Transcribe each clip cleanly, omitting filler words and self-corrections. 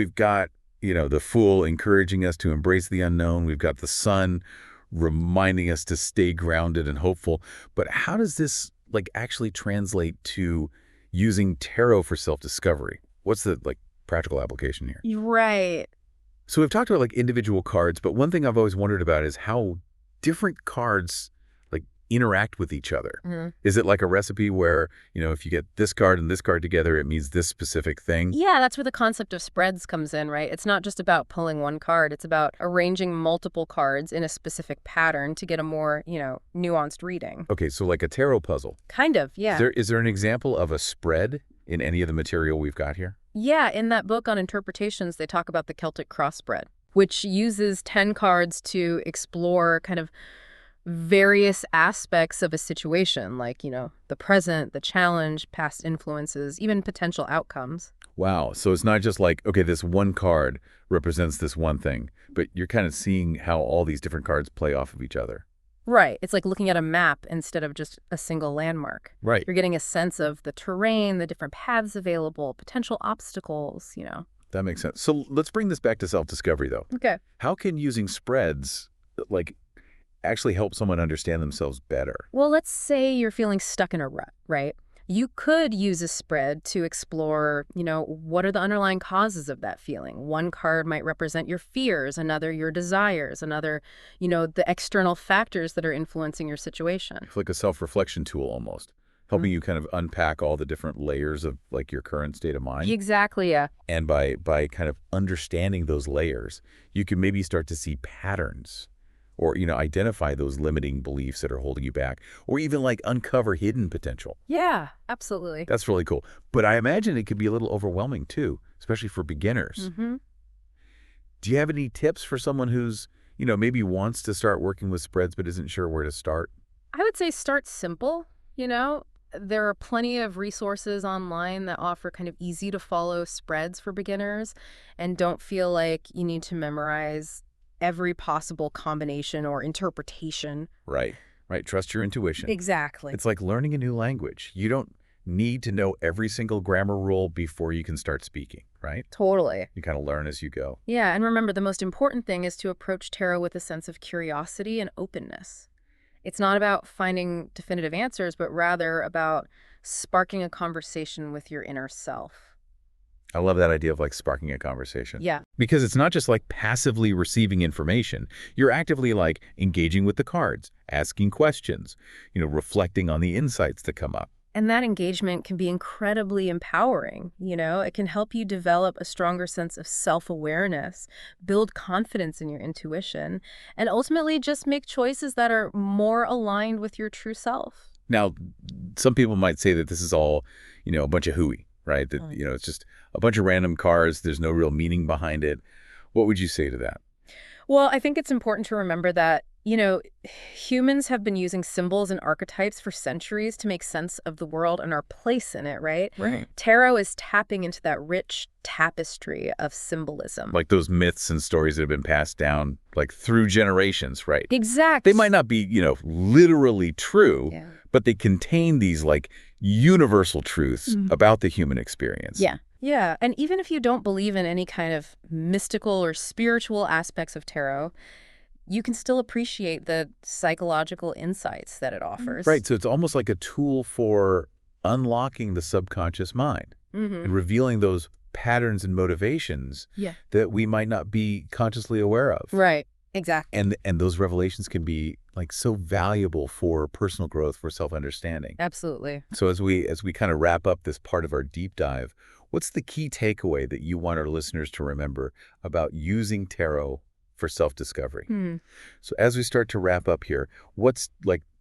We've got, the Fool encouraging us to embrace the unknown. We've got the Sun reminding us to stay grounded and hopeful. But how does this actually translate to using tarot for self-discovery? What's the practical application here? Right. So we've talked about individual cards, but one thing I've always wondered about is how different cards interact with each other. Is it like a recipe where, if you get this card and this card together, it means this specific thing? Yeah, that's where the concept of spreads comes in, right? It's not just about pulling one card. It's about arranging multiple cards in a specific pattern to get a more, nuanced reading. Okay, so like a tarot puzzle. Kind of, yeah. Is there an example of a spread in any of the material we've got here? Yeah, in that book on interpretations, they talk about the Celtic cross spread, which uses 10 cards to explore kind of various aspects of a situation, like, the present, the challenge, past influences, even potential outcomes. Wow. So it's not just okay, this one card represents this one thing, but you're kind of seeing how all these different cards play off of each other. Right. It's like looking at a map instead of just a single landmark. Right. You're getting a sense of the terrain, the different paths available, potential obstacles, That makes sense. So let's bring this back to self-discovery, though. Okay. How can using spreads, actually help someone understand themselves better? Well, let's say you're feeling stuck in a rut, right? You could use a spread to explore, what are the underlying causes of that feeling? One card might represent your fears, another your desires, another, the external factors that are influencing your situation. It's like a self-reflection tool almost, helping you kind of unpack all the different layers of your current state of mind. Exactly, yeah. And by kind of understanding those layers, you can maybe start to see patterns or, identify those limiting beliefs that are holding you back, or even uncover hidden potential. Yeah, absolutely. That's really cool. But I imagine it could be a little overwhelming too, especially for beginners. Do you have any tips for someone who's, maybe wants to start working with spreads but isn't sure where to start? I would say start simple, There are plenty of resources online that offer kind of easy to follow spreads for beginners, and don't feel like you need to memorize every possible combination or interpretation. Right. Trust your intuition. Exactly. It's like learning a new language. You don't need to know every single grammar rule before you can start speaking, right? Totally. You kind of learn as you go. Yeah, and remember, the most important thing is to approach tarot with a sense of curiosity and openness. It's not about finding definitive answers, but rather about sparking a conversation with your inner self. I love that idea of sparking a conversation. Yeah. Because it's not just passively receiving information. You're actively engaging with the cards, asking questions, reflecting on the insights that come up. And that engagement can be incredibly empowering. It can help you develop a stronger sense of self-awareness, build confidence in your intuition, and ultimately just make choices that are more aligned with your true self. Now, some people might say that this is all, a bunch of hooey, right? That, it's just a bunch of random cards. There's no real meaning behind it. What would you say to that? Well, I think it's important to remember that, humans have been using symbols and archetypes for centuries to make sense of the world and our place in it, right? Right. Tarot is tapping into that rich tapestry of symbolism. Like those myths and stories that have been passed down through generations, right? Exactly. They might not be, literally true, but they contain these universal truths about the human experience. Yeah. Yeah, and even if you don't believe in any kind of mystical or spiritual aspects of tarot, you can still appreciate the psychological insights that it offers. Right, so it's almost like a tool for unlocking the subconscious mind and revealing those patterns and motivations that we might not be consciously aware of. Right, exactly. And those revelations can be so valuable for personal growth, for self-understanding. Absolutely. So as we kind of wrap up this part of our deep dive, what's the key takeaway that you want our listeners to remember about using tarot for self-discovery? So as we start to wrap up here, what's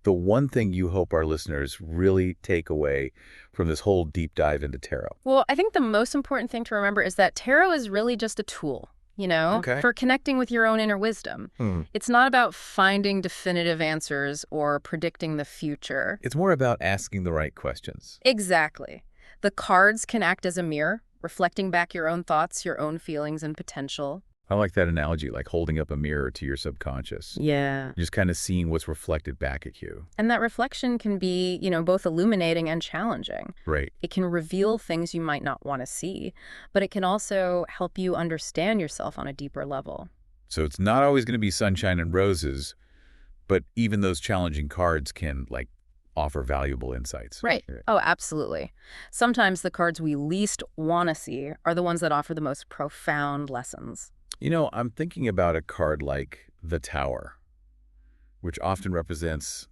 the one thing you hope our listeners really take away from this whole deep dive into tarot? Well, I think the most important thing to remember is that tarot is really just a tool, for connecting with your own inner wisdom. It's not about finding definitive answers or predicting the future. It's more about asking the right questions. Exactly. The cards can act as a mirror, reflecting back your own thoughts, your own feelings and potential. I like that analogy, like holding up a mirror to your subconscious. Yeah. Just kind of seeing what's reflected back at you. And that reflection can be, both illuminating and challenging. Right. It can reveal things you might not want to see, but it can also help you understand yourself on a deeper level. So it's not always going to be sunshine and roses, but even those challenging cards can, like, offer valuable insights. Right. Oh, absolutely. Sometimes the cards we least want to see are the ones that offer the most profound lessons. I'm thinking about a card like the Tower, which often represents,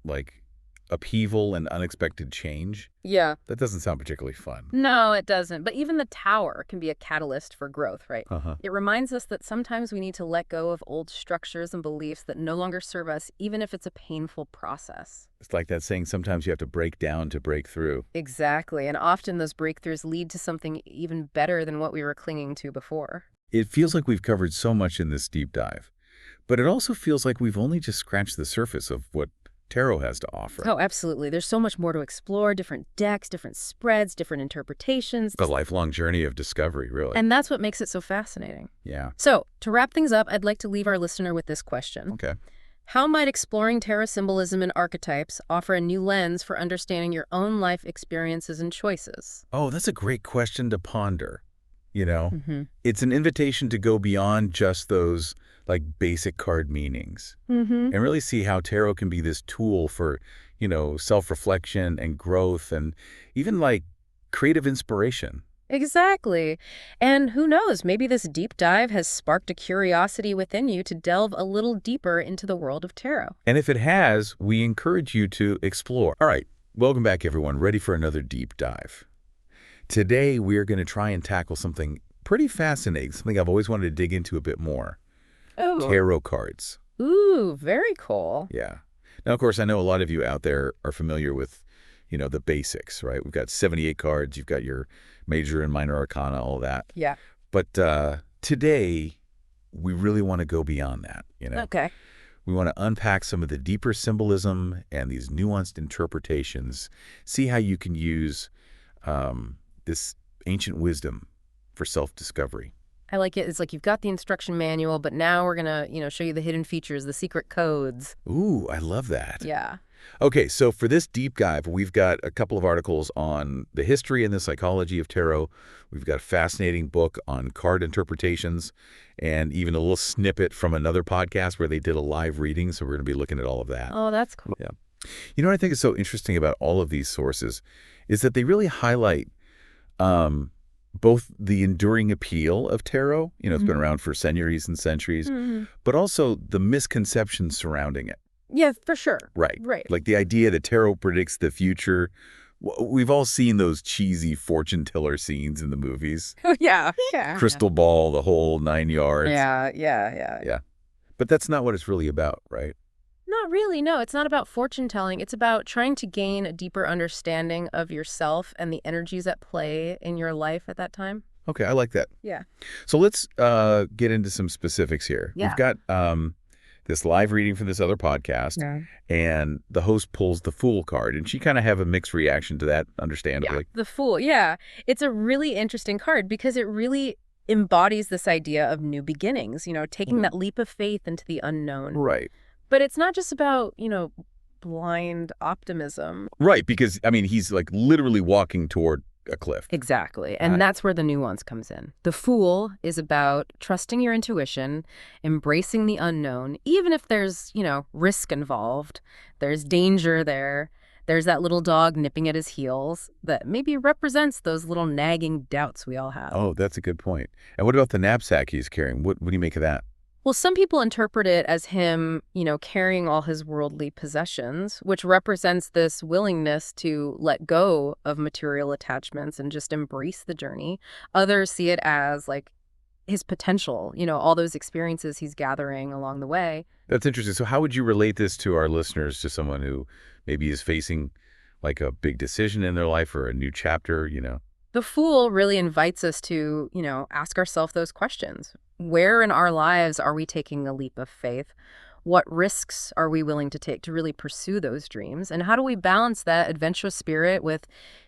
like, upheaval and unexpected change. Yeah. That doesn't sound particularly fun. No, it doesn't. But even the Tower can be a catalyst for growth, right? Uh-huh. It reminds us that sometimes we need to let go of old structures and beliefs that no longer serve us, even if it's a painful process. It's like that saying, sometimes you have to break down to break through. Exactly. And often those breakthroughs lead to something even better than what we were clinging to before. It feels like we've covered so much in this deep dive, but it also feels like we've only just scratched the surface of what tarot has to offer. Oh, absolutely. There's so much more to explore, different decks, different spreads, different interpretations. A lifelong journey of discovery, really. And that's what makes it so fascinating. Yeah. So, to wrap things up, I'd like to leave our listener with this question. Okay. How might exploring tarot symbolism and archetypes offer a new lens for understanding your own life experiences and choices? Oh, that's a great question to ponder. Mm-hmm. It's an invitation to go beyond just those, like, basic card meanings Mm-hmm. and really see how tarot can be this tool for, self-reflection and growth and even, like, creative inspiration. Exactly. And who knows, maybe this deep dive has sparked a curiosity within you to delve a little deeper into the world of tarot. And if it has, we encourage you to explore. All right, welcome back, everyone. Ready for another deep dive. Today, we're going to try and tackle something pretty fascinating, something I've always wanted to dig into a bit more. Oh. Tarot cards. Ooh, very cool. Yeah. Now, of course, I know a lot of you out there are familiar with, the basics, right? We've got 78 cards. You've got your major and minor arcana, all that. Yeah. But today, we really want to go beyond that, Okay. We want to unpack some of the deeper symbolism and these nuanced interpretations, see how you can use this ancient wisdom for self-discovery. I like it. It's like you've got the instruction manual, but now we're going to, show you the hidden features, the secret codes. Ooh, I love that. Yeah. Okay, so for this deep dive, we've got a couple of articles on the history and the psychology of tarot. We've got a fascinating book on card interpretations and even a little snippet from another podcast where they did a live reading, so we're going to be looking at all of that. Oh, that's cool. Yeah. What I think is so interesting about all of these sources is that they really highlight both the enduring appeal of tarot, it's been around for centuries and centuries, but also the misconceptions surrounding it. Yeah, for sure. Right. Right. Like the idea that tarot predicts the future. We've all seen those cheesy fortune teller scenes in the movies. Oh, yeah. Yeah. Crystal ball, the whole 9 yards. Yeah. But that's not what it's really about, right? Not really, no. It's not about fortune telling. It's about trying to gain a deeper understanding of yourself and the energies at play in your life at that time. Okay, I like that. Yeah. So let's get into some specifics here. Yeah. We've got this live reading from this other podcast, and the host pulls the Fool card, and she kind of have a mixed reaction to that, understandably. Yeah. The Fool, yeah. It's a really interesting card because it really embodies this idea of new beginnings, taking that leap of faith into the unknown. Right. But it's not just about, blind optimism. Right, because, he's like literally walking toward a cliff. Exactly. And that's where the nuance comes in. The Fool is about trusting your intuition, embracing the unknown, even if there's, risk involved, there's danger there. There's that little dog nipping at his heels that maybe represents those little nagging doubts we all have. Oh, that's a good point. And what about the knapsack he's carrying? What do you make of that? Well, some people interpret it as him, carrying all his worldly possessions, which represents this willingness to let go of material attachments and just embrace the journey. Others see it as, like, his potential, all those experiences he's gathering along the way. That's interesting. So how would you relate this to our listeners, to someone who maybe is facing, like, a big decision in their life or a new chapter, The Fool really invites us to, ask ourselves those questions. Where in our lives are we taking a leap of faith? What risks are we willing to take to really pursue those dreams? And how do we balance that adventurous spirit with,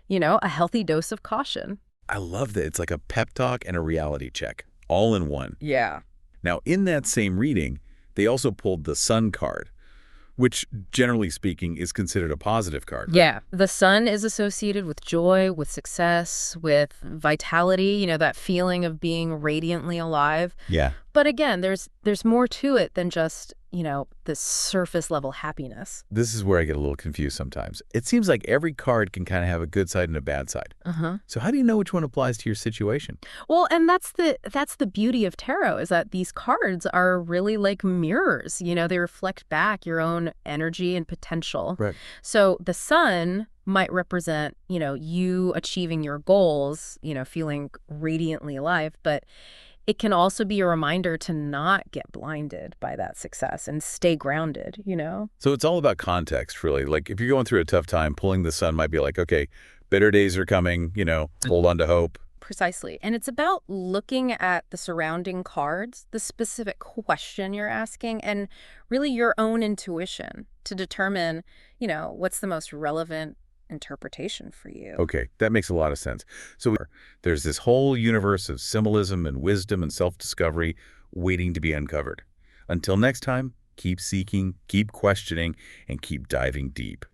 a healthy dose of caution? I love that. It's like a pep talk and a reality check, all in one. Yeah. Now, in that same reading, they also pulled the Sun card, which, generally speaking, is considered a positive card, right? Yeah, the sun is associated with joy, with success, with vitality, that feeling of being radiantly alive. Yeah. But again, there's more to it than just, this surface level happiness. This is where I get a little confused sometimes. It seems like every card can kind of have a good side and a bad side. Uh-huh. So how do you know which one applies to your situation? Well, and that's the beauty of tarot is that these cards are really like mirrors. They reflect back your own energy and potential. Right. So the sun might represent, you achieving your goals, feeling radiantly alive, but it can also be a reminder to not get blinded by that success and stay grounded. So it's all about context, really. Like if you're going through a tough time, pulling the Sun might be like, okay, better days are coming, hold on to hope. Precisely. And it's about looking at the surrounding cards, the specific question you're asking, and really your own intuition to determine, what's the most relevant interpretation for you. Okay, that makes a lot of sense. So there's this whole universe of symbolism and wisdom and self-discovery waiting to be uncovered. Until next time, keep seeking, keep questioning, and keep diving deep.